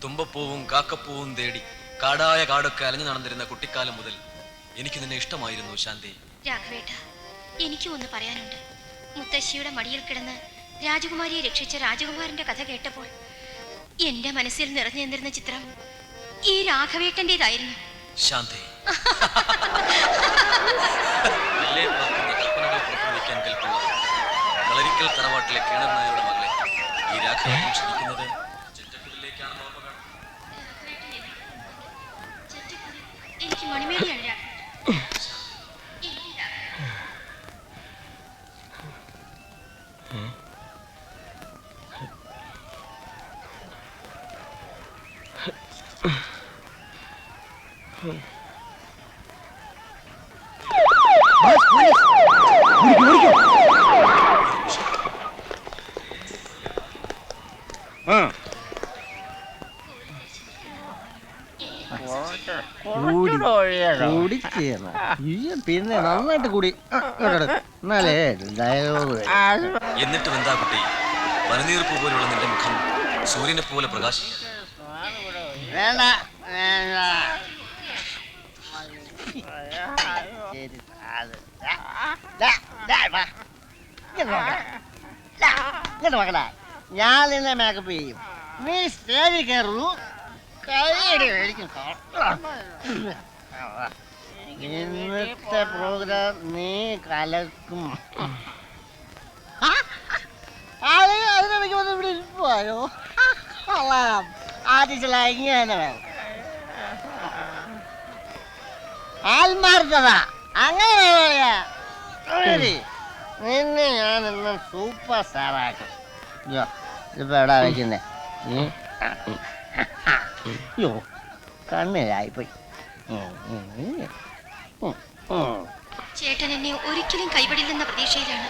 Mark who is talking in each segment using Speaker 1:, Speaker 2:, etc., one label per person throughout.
Speaker 1: തുമ്പപ്പൂവും കാക്കപ്പൂവും തേടി കാടായ കാടൊക്കെ അലഞ്ഞു നടന്നിരുന്ന കുട്ടിക്കാലം മുതൽ എനിക്ക് നിന്നെ ഇഷ്ടമായിരുന്നു ശാന്തി.
Speaker 2: രാഘവേട്ട, എനിക്കും ഒന്ന് പറയാനുണ്ട്. മുത്തശ്ശിയുടെ മടിയിൽ കിടന്ന് രാജകുമാരിയെ രക്ഷിച്ച രാജകുമാരന്റെ കഥ കേട്ടപ്പോൾ എന്റെ മനസ്സിൽ നിറഞ്ഞു നിന്നിരുന്ന ചിത്രം ഈ രാഘവേട്ടന്റേതായിരുന്നു.
Speaker 1: ശാന്തി, കൽപ്പനകൾ പുറപ്പെടുവിക്കാൻ കൽപ്പുള്ള കളരിക്കൽ തറവാട്ടിലെ കിണർ നായരുടെ മകളെ ഈ രാഘവേട്ടൻ ക്ഷണിക്കുന്നത് ചെറ്റക്കുടിലേക്കാണെന്ന് ഓർമ്മ കാണും.
Speaker 2: എനിക്ക് മണിമേടിയാണ് രാഘവേട്ടൻ.
Speaker 3: പിന്നെ നന്നായിട്ട് കൂടി എന്നാലേ ഡയലോഗ്.
Speaker 1: എന്നിട്ട് എന്താ കുട്ടി, പനിനീർപ്പ് പോലുള്ള നിന്റെ മുഖം സൂര്യനെ പോലെ പ്രകാശിക്കും.
Speaker 3: വേണ്ട മക്കളെ, ഞാൻ നിന്നെ മേക്കപ്പ് ചെയ്യും. നീ സ്റ്റേജിൽ കയറുള്ളൂ, കൈയടി മേടിക്കും. ഇന്നത്തെ പ്രോഗ്രാം നീ കലക്കും. അതിനിടയ്ക്ക് വന്ന് ഇവിടെ ഇരിക്കുവായോ? ആദ്യം ഇങ്ങനെ വേണം, ആത്മാർത്ഥത അങ്ങനെ നിന്നെ ഞാൻ ഇന്ന് സൂപ്പർ സ്റ്റാറാക്കും. ഇതിപ്പോ എവിടാ വയ്ക്കുന്നേ? അയ്യോ, കണ്ണിലായിപ്പോയി.
Speaker 2: ചേട്ടൻ എന്നെ ഒരിക്കലും കൈവിടില്ലെന്ന പ്രതീക്ഷയിലാണ്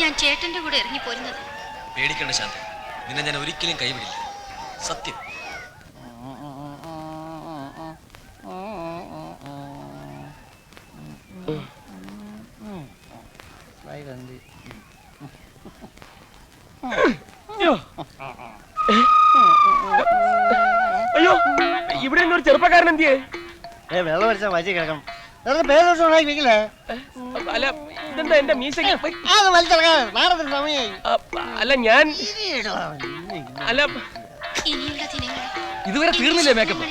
Speaker 2: ഞാൻ ചേട്ടന്റെ കൂടെ ഇറങ്ങി പോരുന്നത്.
Speaker 1: പേടിക്കണ്ട ശാന്തി, നിന്നെ ഞാൻ ഒരിക്കലും കൈവിടില്ല, സത്യം.
Speaker 4: അയ്യോ, ഇവിടെ ഒരു ചെറുപ്പക്കാരൻ എന്തിയേ?
Speaker 3: വെള്ളം അടിച്ചാൽ വജി കിടക്കണം. പേരോട്ട് വെക്കില്ലേ?
Speaker 4: അല്ല, ഇതെന്താ എന്റെ മീശയ്ക്ക്?
Speaker 3: സമയായി.
Speaker 4: അല്ല ഞാൻ അല്ല,
Speaker 2: ഇനിയുള്ള ദിനങ്ങളിൽ
Speaker 4: ഇതുവരെ തീർന്നില്ലേ മേക്കപ്പ്?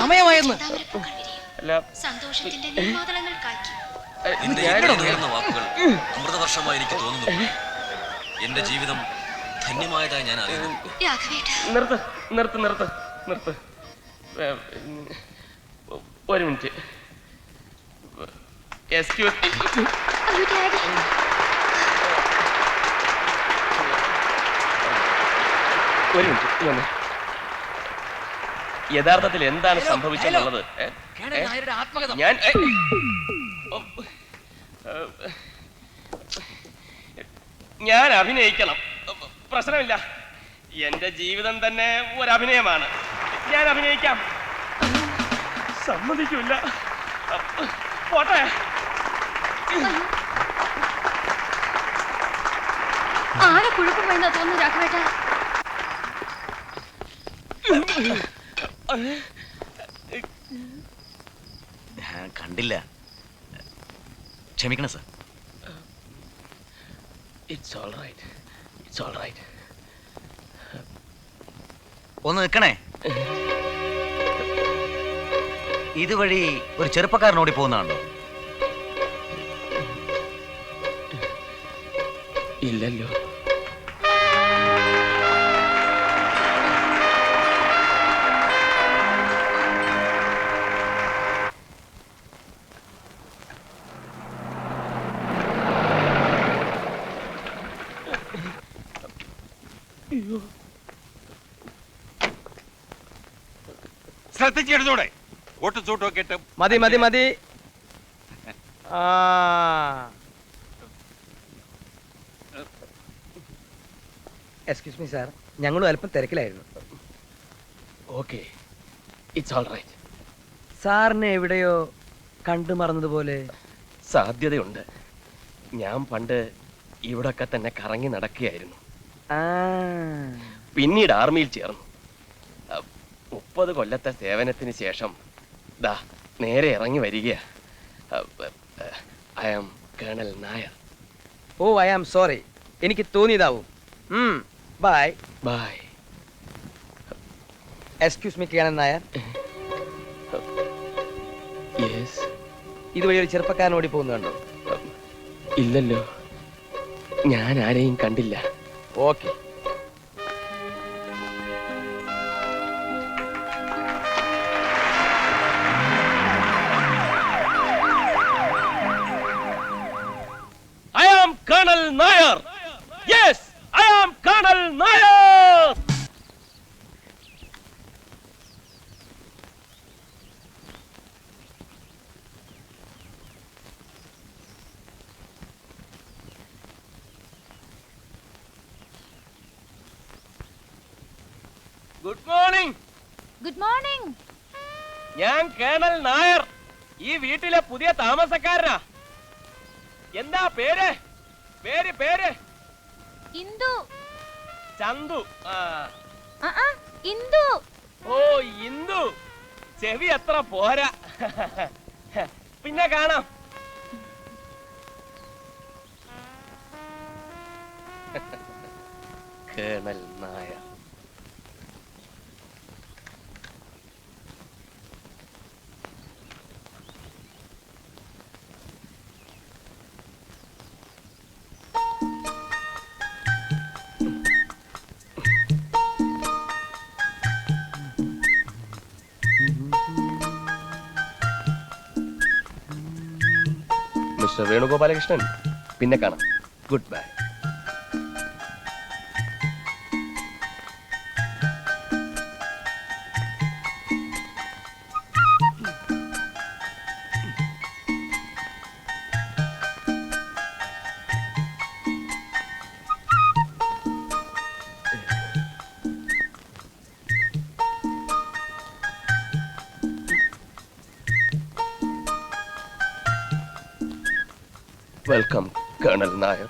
Speaker 4: സമയമായെന്ന്. അല്ല,
Speaker 2: സന്തോഷത്തിന്റെ നിർമാതളങ്ങൾ കായ്ക്കും.
Speaker 1: വാക്കുകൾ അമൃതവർഷമായി എനിക്ക് തോന്നുന്നു. എന്റെ ജീവിതം ധന്യമായതായി ഞാൻ അറിയുന്നു.
Speaker 4: നിർത്ത് നിർത്ത് നിർത്ത് നിർത്ത്. ഒരു മിനിറ്റ്. എക്സ്ക്യൂസ്. ഒരു മിനിറ്റ്. യഥാർത്ഥത്തിൽ എന്താണ് സംഭവിച്ചെന്നുള്ളത് ഞാൻ ഞാൻ അഭിനയിക്കണം, പ്രശ്നമില്ല. എന്റെ ജീവിതം തന്നെ ഒരു അഭിനയമാണ്. ഞാൻ അഭിനയിക്കാം. സമ്മതിക്കില്ല. പോട്ടെ.
Speaker 2: ആരെ കുഴപ്പമായെന്നാ തോന്നുന്നു രാഘവേട്ട?
Speaker 1: ഞാൻ കണ്ടില്ല, ക്ഷമിക്കണം sir.
Speaker 4: It's all right. It's all right.
Speaker 1: ഒന്ന് നിൽക്കണേ. ഇതുവഴി ഒരു ചെറുപ്പക്കാരനോടി പോകുന്നുണ്ടോ?
Speaker 4: ഇല്ലല്ലോ.
Speaker 5: ശ്രദ്ധിച്ചെടുത്തൂടെ? ഓട്ട് ചൂട്ടൊക്കെ ഇട്ട്
Speaker 4: മതി മതി മതി.
Speaker 6: എക്സ്ക്യൂസ് മീ സാർ, ഞങ്ങളും അല്പം തിരക്കിലായിരുന്നു.
Speaker 4: Okay, it's all right.
Speaker 6: സാറിനെ എവിടെയോ കണ്ടു മറന്നതുപോലെ.
Speaker 4: സാധ്യതയുണ്ട്. ഞാൻ പണ്ട് ഇവിടൊക്കെ തന്നെ കറങ്ങി നടക്കുകയായിരുന്നു. പിന്നീട് ആർമിയിൽ ചേർന്നു. 30 കൊല്ലത്തെ സേവനത്തിന് ശേഷം ദാ നേരെ ഇറങ്ങി വരിക. I am colonel Nair.
Speaker 6: Oh I am sorry, എനിക്ക് തോന്നിയതാവും. Bye
Speaker 4: bye.
Speaker 6: Excuse me colonel Nair.
Speaker 4: Yes.
Speaker 6: ഇതുവഴി ഒരു ചെറുപ്പക്കാരൻ ഓടി പോകുന്നുണ്ടോ?
Speaker 4: ഇല്ലല്ലോ, ഞാൻ ആരെയും കണ്ടില്ല.
Speaker 6: Okay.
Speaker 4: I am Colonel Nair. Yes, I am Colonel Nair. Good morning.
Speaker 2: Good morning.
Speaker 4: ഞാൻ കേണൽ നായർ, ഈ വീട്ടിലെ പുതിയ താമസക്കാരനാ. എന്താ പേര്? പേര് പേര്
Speaker 2: ഇന്ദു.
Speaker 4: ചന്തു.
Speaker 2: ഇന്ദു.
Speaker 4: ഓ ഇന്ദു, ചെവി അത്ര പോരാ. പിന്നെ കാണാം. കേണൽ നായർ. മിസ്റ്റർ വേണുഗോപാലകൃഷ്ണൻ, പിന്നെ കാണാം. Good bye. Welcome colonel Nair.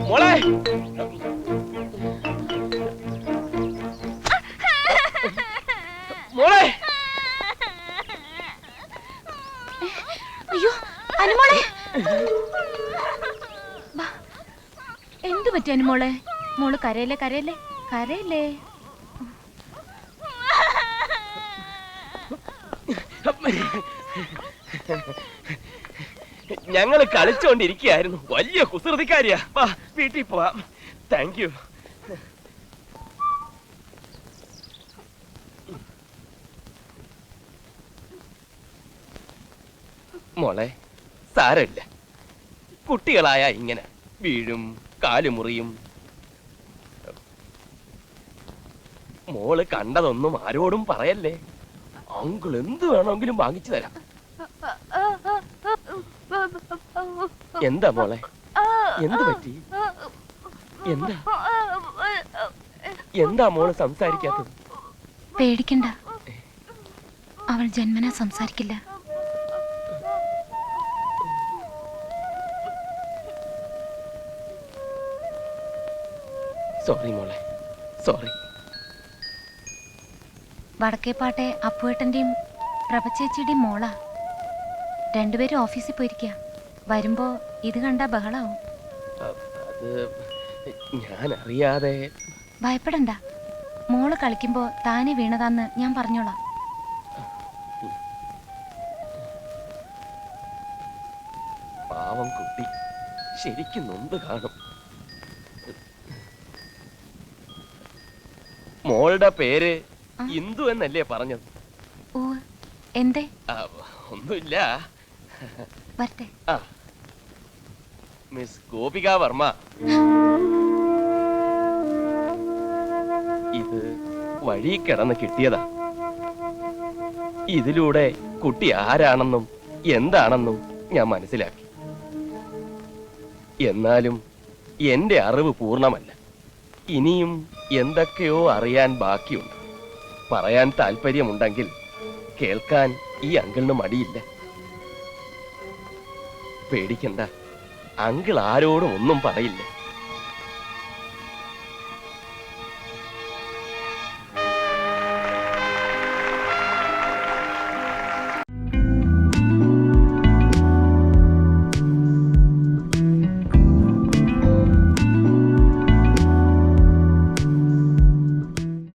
Speaker 4: മോളെ, മോളെ.
Speaker 2: അയ്യോ അനുമോളെ, എന്തു പറ്റി അനുമോളെ? മോള് കരയല്ലേ കരയല്ലേ കരയല്ലേ?
Speaker 4: ഞങ്ങള് കളിച്ചോണ്ടിരിക്കുകയായിരുന്നു. വലിയ കുസൃതിക്കാരിയാ. വാ വീട്ടിൽ പോവാം. Thank you. മോളെ, സാരമില്ല. കുട്ടികളായ ഇങ്ങനെ വീഴും, കാലുമുറിയും. മോള് കണ്ടതൊന്നും ആരോടും പറയല്ലേ. അങ്കിൾ എന്ത് വേണമെങ്കിലും വാങ്ങിച്ചു തരാം. എന്താ മോളെ, എന്ത് പറ്റി? എന്താ എന്താ മോള് സംസാരിക്കാത്തത്?
Speaker 2: പേടിക്കണ്ട, അവൾ ജന്മനാ സംസാരിക്കില്ല.
Speaker 4: സോറി മോളെ, സോറി.
Speaker 2: വടക്കേപ്പാട്ടെ അപ്പുവേട്ടന്റെയും പ്രഭചേച്ചിയുടെയും മോളാ. രണ്ടുപേരും ഓഫീസിൽ പോയിരിക്കുക. വരുമ്പോ ഇത് കണ്ട ബഹളാവും.
Speaker 4: അത് ഞാൻ അറിയാതെ.
Speaker 2: ഭയപ്പെടണ്ട, മോള് കളിക്കുമ്പോ താനെ വീണതാന്ന് ഞാൻ പറഞ്ഞോളാം.
Speaker 4: പാവം കുട്ടി ശരിക്കും നൊന്ത് കാണും. മോളുടെ പേര് ഇന്ദു എന്നല്ലേ പറഞ്ഞത്?
Speaker 2: ഓ, എന്തേ?
Speaker 4: ഒന്നുമില്ല.
Speaker 2: വരട്ടെ.
Speaker 4: ആ, മിസ് ഗോപിക വർമ്മ. ഇത് വഴി കിടന്ന് കിട്ടിയതാ. ഇതിലൂടെ കുട്ടി ആരാണെന്നും എന്താണെന്നും ഞാൻ മനസ്സിലാക്കി. എന്നാലും എന്റെ അറിവ് പൂർണ്ണമല്ല. ഇനിയും എന്തൊക്കെയോ അറിയാൻ ബാക്കിയുണ്ട്. പറയാൻ താല്പര്യമുണ്ടെങ്കിൽ കേൾക്കാൻ ഈ അങ്കിളിന് മടിയില്ല. പേടിക്കണ്ട, അങ്കിൾ ആരോടും ഒന്നും പറയില്ല.